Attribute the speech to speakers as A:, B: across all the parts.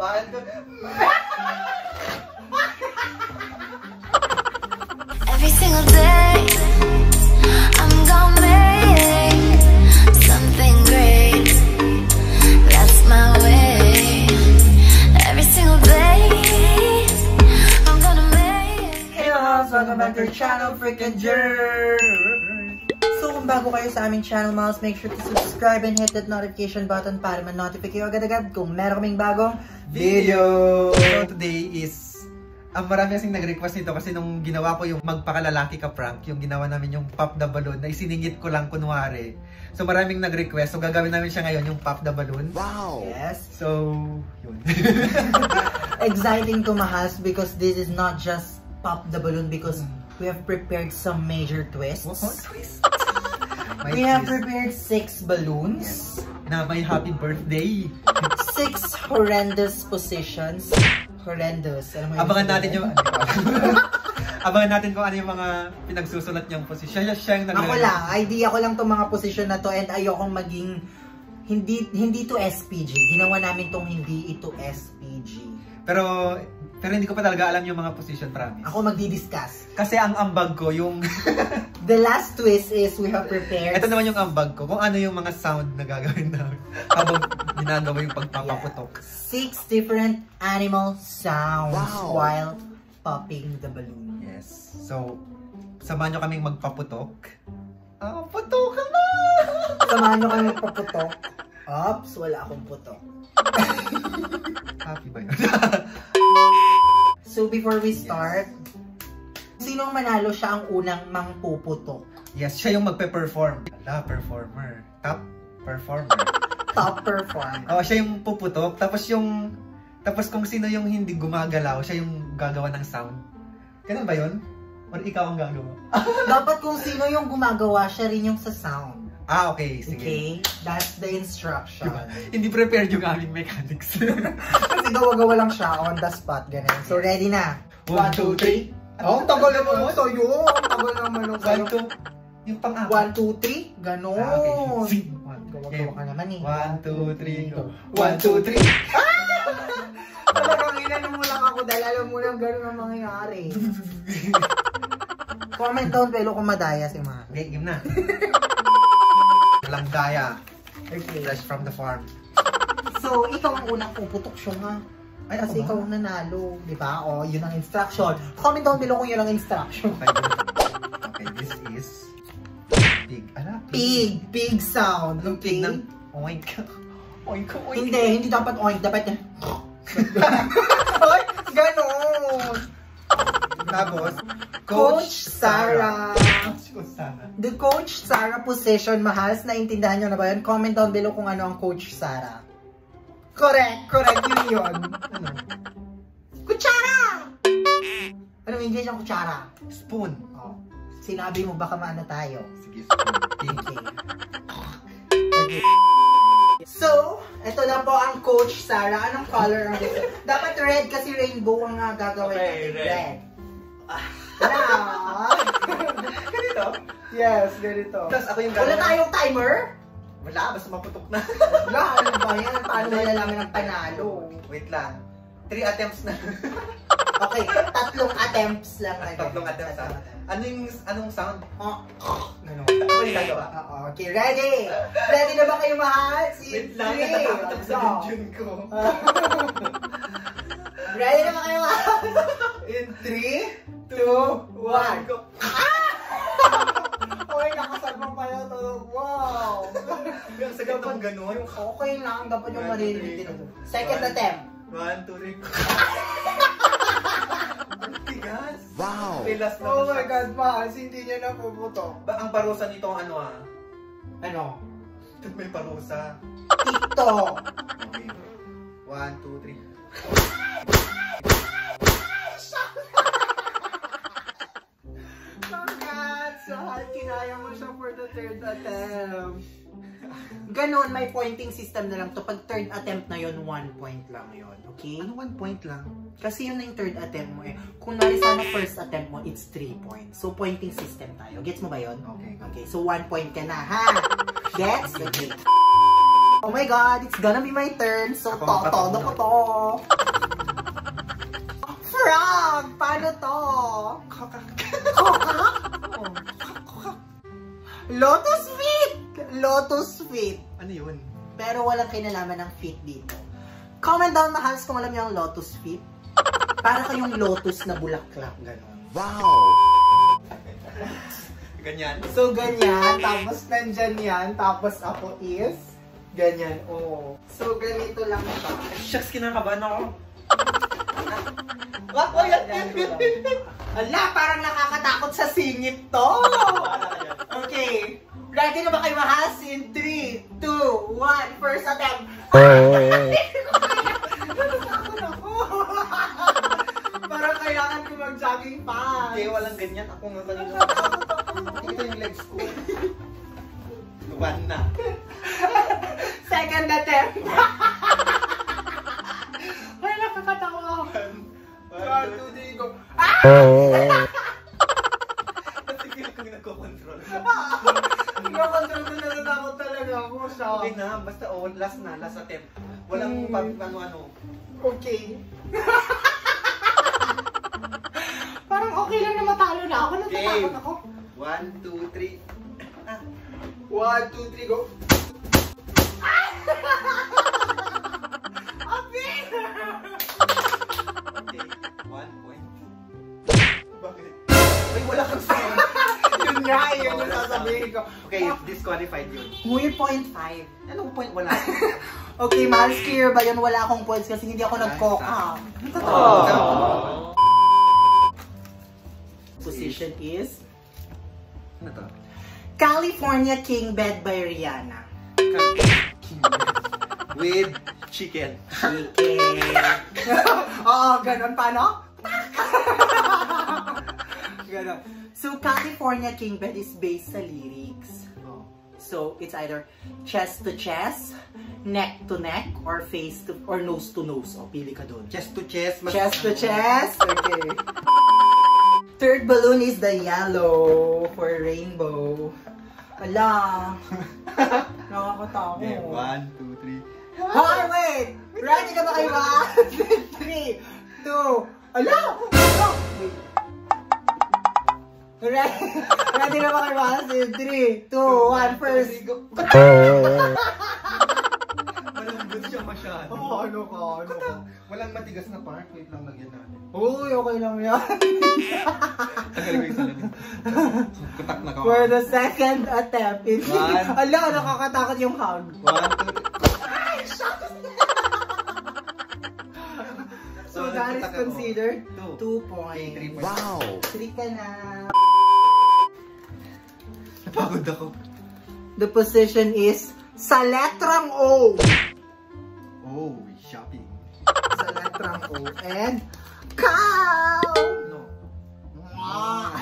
A: 1, 2.
B: Every single day, I'm gonna make something great. That's my way. Every single day, I'm gonna make.
A: Hey Mahals! Welcome back to our channel, Freaking Jerk! So kung bago kayo sa aming channel, Mahals, make sure to subscribe and hit that notification button para ma-notify kayo agad-agad kung meron kaming bagong video!
C: So today is marami kasing nag-request nito kasi nung ginawa ko yung magpakalalaki ka prank, yung ginawa namin yung pop the balloon na isiningit ko lang kunwari. So maraming nag-request. So gagawin namin siya ngayon yung pop the balloon.
A: Wow! Yes!
C: So, yun.
A: Exciting to Mahals because this is not just pop the balloon because we have prepared some major twists.
C: What twist?
A: We have prepared 6 balloons.
C: Yes. Na may happy birthday.
A: 6 horrendous positions. Horrendous.
C: Abangan natin yung abangan natin kung ano yung mga pinagsusulat niyang posisyon. Siya yung
A: ako lang, idea ko lang tong mga posisyon na to and ayokong maging hindi to SPG. Ginawa namin tong hindi ito SPG.
C: Pero hindi ko pa talaga alam yung mga position, promise.
A: Ako magdi-discuss.
C: Kasi ang ambag ko yung
A: the last twist is we have prepared.
C: Ito naman yung ambag ko kung ano yung mga sound na gagawin namin habang ginagawa yung pagpapaputok.
A: 6 different animal sounds while popping the balloon.
C: Yes. So, samahan nyo kaming magpaputok. Putok na!
A: Samahan nyo kaming magpaputok. Ops, wala akong putok.
C: Happy ba yun?
A: So, before we start, sinong manalo siya ang unang mangpuputok?
C: Yes, siya yung magpe-perform. Performer. Top performer.
A: Top performer.
C: Oh, siya yung puputok. Tapos kung sino yung hindi gumagalaw, siya yung gagawa ng sound. Ganun ba yun? Or ikaw ang gagawa?
A: Dapat kung sino yung gumagawa, siya rin yung sa sound.
C: Okay. Sige.
A: Okay? That's the instruction.
C: Diba? Hindi prepared yung aming mechanics.
A: Kasi gawa-gawa lang siya on the spot. Ganun. So, ready na? 1, 2, 3. Oh, tagal naman mo sa'yo. Tagal naman mo sa'yo.
C: 1, 2. Yung pang-apat.
A: 1, 2, 3. Ganon.
C: Okay.
A: Gawa-gawa ka naman eh.
C: 1, 2, 3, go.
A: 1, 2, 3. Talagang inanong mo lang ako dahil alam mo lang gano'n ang mangyayari. Comment down below kung madaya si Ma.
C: Okay, game na. Walang daya.
A: Okay.
C: Fresh from the farm.
A: So, ikaw ang unang puputok siya nga.
C: Ay,
A: kasi ikaw ang nanalo. Diba? O, yun ang instruction. Comment down below kung yun ang instruction.
C: Okay, this is pig. Ala?
A: Pig. Pig sound.
C: Anong pig ng oink? Oink, oink.
A: Hindi dapat oink. Dapat yan. Ay, ganon.
C: Tapos,
A: Coach Sarah.
C: Coach Sarah.
A: The Coach Sarah position, Mahals. Naintindihan nyo na ba yun? Comment down below kung ano ang Coach Sarah. Correct. Yun. Ano? Kutsara! Anong English ang kutsara?
C: Spoon.
A: Oh. Sinabi mo baka maano tayo.
C: Sige, spoon.
A: Okay. So, ito na po ang Coach Sarah. Anong color ang gusto? Dapat red kasi rainbow ang gagawin.
C: Okay, red.
A: Ganito? Yes, ganito.
C: Tapos ako yung
A: wala tayong timer?
C: Wala, basta maputok na.
A: Wala, ano ba yan? Paano malalaman ng panalo?
C: Wait lang. 3 attempts na.
A: Okay, 3 attempts lang.
C: 3 attempts na. Anong sound?
A: Ganun.
C: Ako yung gagawa.
A: Okay, ready? Ready na ba kayo, Mahal?
C: Wait lang, natatakot sa video ko.
A: Ready na ba kayo, Mahal?
C: In 3, 2, 1, go!
A: Okay, nakasagmang pala ito. Wow!
C: Yung sagot ng ganun.
A: Okay lang, dapat yung maririnig din. Second attempt.
C: 1, 2, 3. Ang tigas.
A: Wow!
C: Okay, last na.
A: Oh my God, Mahal, hindi niya napuputo.
C: Ang parusa nito ano
A: Ano?
C: May parusa.
A: TikTok.
C: Okay. 1, 2, 3.
A: Congrats! Kinaya mo siya for the 3rd attempt. Ganon, may pointing system na lang to. Pag 3rd attempt na yon 1 point lang yon. Okay?
C: Ano 1 point lang?
A: Kasi yun na yung 3rd attempt mo eh. Kung nari sana 1st attempt mo, it's 3 points. So, pointing system tayo. Gets mo ba yon?
C: Okay.
A: Okay, so 1 point ka na, ha? Gets? Okay. Oh my God, it's gonna be my turn. So, todo ko to. Frog! Paano to? Lotus feet! Lotus feet.
C: Ano yun?
A: Pero walang kinalaman ng feet dito. Comment down mahals kung alam niyo ang lotus feet. Para kayong lotus na bulaklak, gano'n.
C: Wow! Ganyan.
A: So, ganyan. Tapos, nandyan yan. Tapos, ako is ganyan. Oo. So, ganito lang ito.
C: Shucks, kinakabahan ako.
A: Wako yan! Ala, parang nakakatakot sa singit to! Okay. Ready na ba kayo mahas? In 3, 2, 1. First attempt. Natatakot ako. Parang kailangan ko mag-jogging pants.
C: Okay, walang ganyan. Ako nga kanina. Ito yung legs ko. Luwan na.
A: Second attempt. Ay, nakakatawa. 1, 2, 3, go.
C: Natigil kong nagko-control.
A: Nakakontrol na natatakot talaga ako siya.
C: Okay na, basta last na, last attempt. Walang ano-ano.
A: Okay. Parang okay lang na matalo na ako. Natatakot ako.
C: 1, 2, 3.
A: 1, 2, 3, go. Abi!
C: Okay, 1 point. Bakit? Ay, wala kang sound.
A: Yun nga, yun yung sasabihin ko.
C: Okay, disqualified yun.
A: Uy, 0.5.
C: Anong point? Wala.
A: Okay, mahal skier ba yun? Wala akong points kasi hindi ako nag-cock-up. Position is
C: Ano to?
A: California King Bed by Rihanna.
C: With chicken.
A: Chicken. Oo, ganun. Paano? Ganun. So, California King Bed is based sa lyrics. So, it's either chest to chest, neck to neck, or face to, or nose to nose. O, pili ka dun.
C: Chest to chest.
A: Chest to chest. Okay. Third balloon is the yellow for rainbow. Ala. Nakakatakot.
C: Okay, 1, 2, 3.
A: Hoy, wait! Ready na ba kayo ba? 3, 2, ala! Wait. Ready na ba kayo ba? 3, 2, 1, first.
C: Malambot siya masyado.
A: Oh, ano ka?
C: Walang matigas na part. Wait lang, lagyan natin.
A: Uy, okay lang yan.
C: Tagal ko yung salamin. Kutak na ka.
A: For the second attempt.
C: One.
A: Ala, nakakatakot yung hug.
C: 1, 2, 3.
A: So that is considered 2 points.
C: 3 points.
A: Wow! 3 ka na.
C: Napagod ako.
A: The position is sa letrang O.
C: Oh, shopping.
A: Sa letrang O. And cow!
C: No.
A: Wow.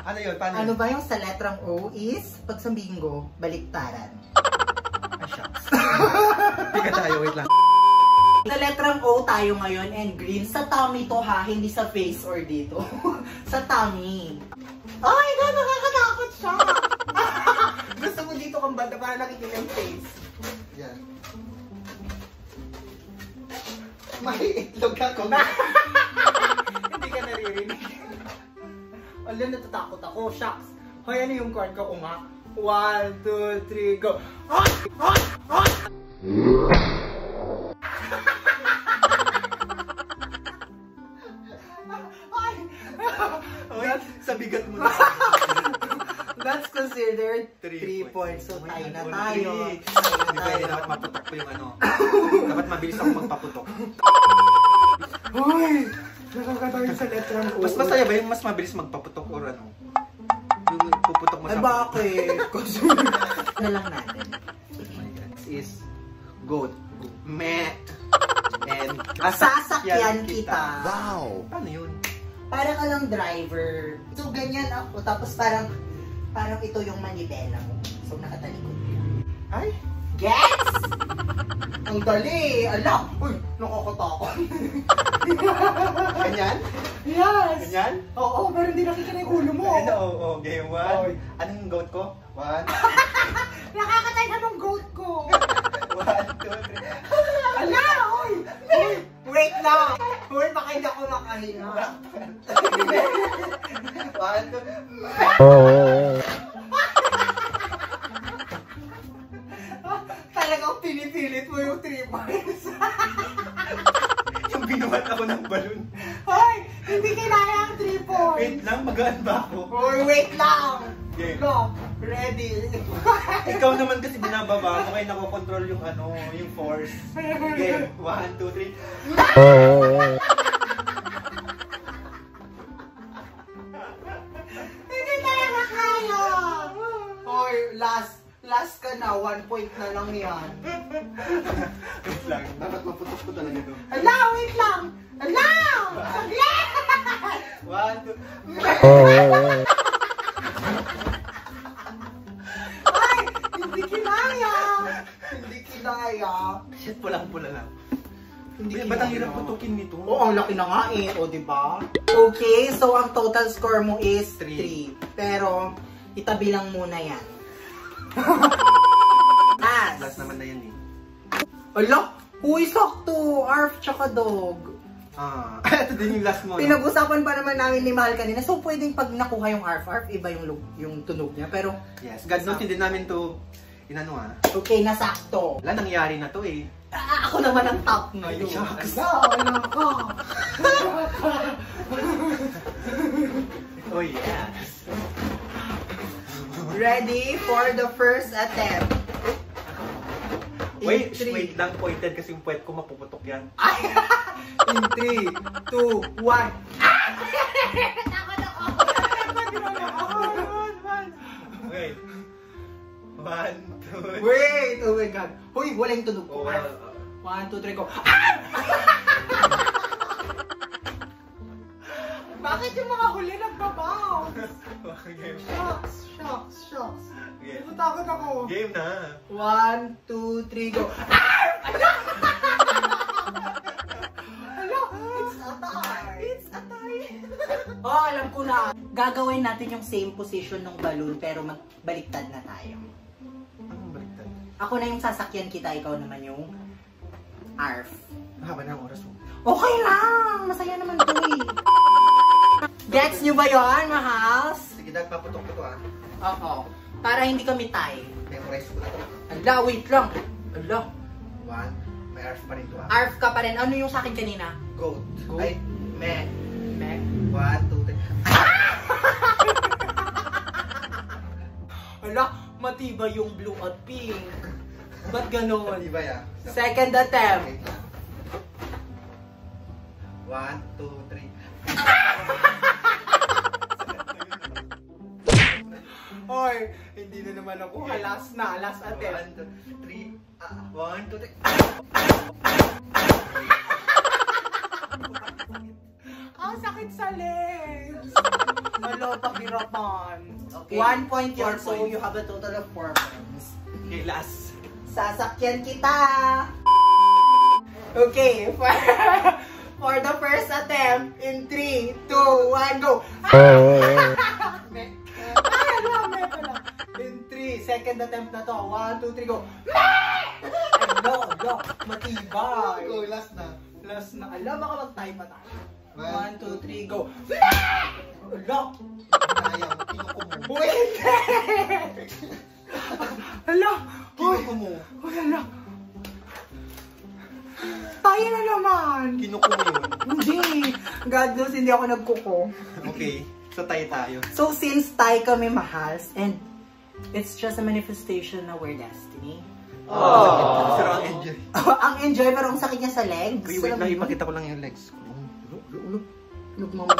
C: Ano yun? Paano
A: Ano
C: yun?
A: ba yung sa letrang O is pag sa bingo, baliktaran.
C: Ay, shucks. Hindi ka tayo, wait lang.
A: Sa letrang O tayo ngayon and green. Sa tummy to ha, hindi sa face or dito. Sa tummy. Oh my God, nakakatakot siya! Gusto mo dito kang banda para nakikita yung face.
C: Yan. May itlog ako.
A: Hindi ka naririnig. Ala, natatakot ako. Shucks. Hoy, ano yung card ko? O nga. 1, 2, 3, go.
C: Sa bigat mo na.
A: That's considered 3 points. So, tayo na tayo.
C: Hindi pwede, dapat maputok ko yung ano. Dapat mabilis ako magpaputok.
A: Uy! Nakakatawa sa letrang O.
C: Mas masaya ba yung mas mabilis magpaputok or ano? Yung puputok mo sa...
A: Ay, bakit? Kasi na lang natin.
C: This is goat. Met. And
A: Sasakyan kita.
C: Wow! Paano yun?
A: Parang ka lang driver. So, ganyan ako. Tapos parang ito yung manibela mo. So, nakatalikod ka.
C: Ay!
A: Gets? Ang dali! Ala! Uy! Nakakatakot.
C: Ganyan?
A: Yes!
C: Ganyan?
A: Oo, pero hindi nakikita yung ulo mo.
C: Ano? Oo, game 1. Anong goat ko? 1.
A: Nakakatay na ng goat ko.
C: 1, 2, 3.
A: Ala! Uy! Uy! Wait lang! Uy, baka hindi ako makahinga.
C: 1, 2.
A: Talagang pinipilit mo yung 3 points.
C: Yung binuhat ako ng balon.
A: Hoy! Hindi kinaya ang 3 points.
C: Wait lang, magaan ba ako?
A: Hoy, wait lang!
C: Okay.
A: Look, ready.
C: Ikaw naman kasi binababa mo, kaya nakokontrol yung ano, yung force. Okay, 1, 2, 3.
A: Hindi talaga kaya. Hoy, last ka na. 1 point na lang yan.
C: Wait lang, dapat maputok ko talaga ito.
A: Ala, wait lang! Ala! Saglit!
C: 1, 2.
A: Ay! Hindi kinaya! Hindi kinaya.
C: Shit, pulang-pula lang.
A: Hindi
C: Ba't ang hirap putukin nito?
A: Oo, ang laki na nga eh. O, diba? Okay, so ang total score mo is
C: 3.
A: 3. Pero, itabi lang muna yan.
C: Last naman na yan eh.
A: Ala! Uy, sakto! Arf tsaka dog.
C: Ah, ito din yung last mo. No?
A: Pinag-usapan pa naman namin ni Mahal kanina. So, pwedeng pag nakuha yung arf, iba yung tunog niya. Pero,
C: Yes, God knows hindi namin to inano ah.
A: okay, nasakto.
C: Wala, nangyari na to eh.
A: Ako naman ang top ngayon.
C: Shucks.
A: Ano ka?
C: Oh yes.
A: Ready for the first attempt.
C: Wait,
A: In
C: wait lang, pointed kasi yung puwet ko mapuputok yan.
A: Ay! In 3, 2, 1. Takot ako!
C: Wait. 1, 2,
A: Wait! Oh my God. Huy, walang tunog ko. 1, 2, 3, go. Bakit yung mga huli nagbabounce?
C: Game.
A: Shocks.
C: Okay.
A: Natakot ako.
C: Game na.
A: 1, 2, 3, go. Hello, it's a tie. Oh, alam ko na. Gagawin natin yung same position ng balloon pero magbaliktad na tayo.
C: Anong baliktad?
A: Ako na yung sasakyan kita, ikaw naman yung ARF.
C: Haba na ang oras mo.
A: Okay lang! Masaya naman to eh. Gets nyo ba yun, mahals?
C: Sige, dad, paputok ko to ah.
A: Oo. Para hindi kami tie.
C: Memorize ko na to.
A: Ala, wait lang. Ala.
C: 1, may arf pa rin to ah.
A: ARF ka pa rin. Ano yung sa akin kanina?
C: Goat.
A: Goat?
C: Ay, me.
A: Me?
C: 1, 2, 3.
A: Ala, matibay yung blue at pink. Ba't ganon?
C: Di ba ya?
A: Second attempt.
C: 1, 2, 3.
A: Hoy, hindi na naman ako. Last attempt.
C: 1, 2, 3. 1, 2, 3.
A: Ang sakit sa legs. Malo, pahirapan.
C: Okay.
A: 1 point yun,
C: 4
A: so
C: points.
A: you have a total of 4 points.
C: Okay, last.
A: Sasakyan kita! Okay, for the first attempt, in 3, 2, 1, go! Ay, ano, pala. In 3, second attempt na to. 1, 2, 3, go! No, matibay.
C: Go, last na.
A: Last na. Alam, baka mag-tie pa tayo. 1, 2, 3, go! Ala!
C: Ayaw, kinuko mo.
A: Wait! Ala!
C: Kinuko mo.
A: Uy, ala! Tayo na naman!
C: Kinuko mo yun.
A: Hindi! God knows, hindi ako nagkuko.
C: Okay, so tayo.
A: So, since tayo kami mahals, and it's just a manifestation of our destiny.
C: Oh. Pero ang enjoy.
A: Ang enjoy, pero ang sakit niya sa legs.
C: Wait lang, ipakita ko lang yung legs ko.
A: Look, mama.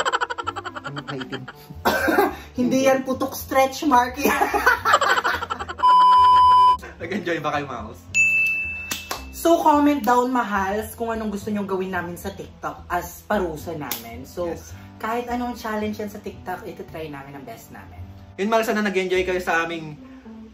C: Ano na itim?
A: Hindi yan putok stretch mark yan.
C: Nag-enjoy ba kayo, Mouse?
A: So, comment down, mahals, kung anong gusto nyong gawin namin sa TikTok as parusa namin. So,
C: Yes.
A: kahit anong challenge yan sa TikTok, ito try namin ang best namin.
C: Yun, Mahal, sana nag-enjoy kayo sa aming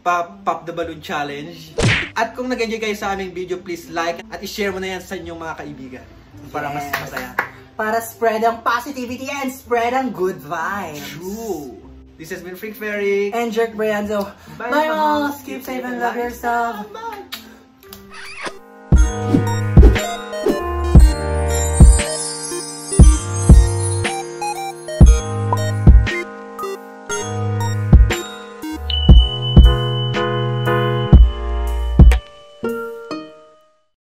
C: Pop the Balloon Challenge. At kung nag-enjoy kayo sa aming video, please like at i-share mo na yan sa inyong mga kaibigan. Para mas
A: Yes.
C: masaya.
A: Para spread ang positivity and spread ang good vibes.
C: True. This has been Freak Fairy.
A: And Jerk Brianzo.
C: Bye,
A: Bye,
C: mahals.
A: malls. Keep safe and love yourself.
C: Bye.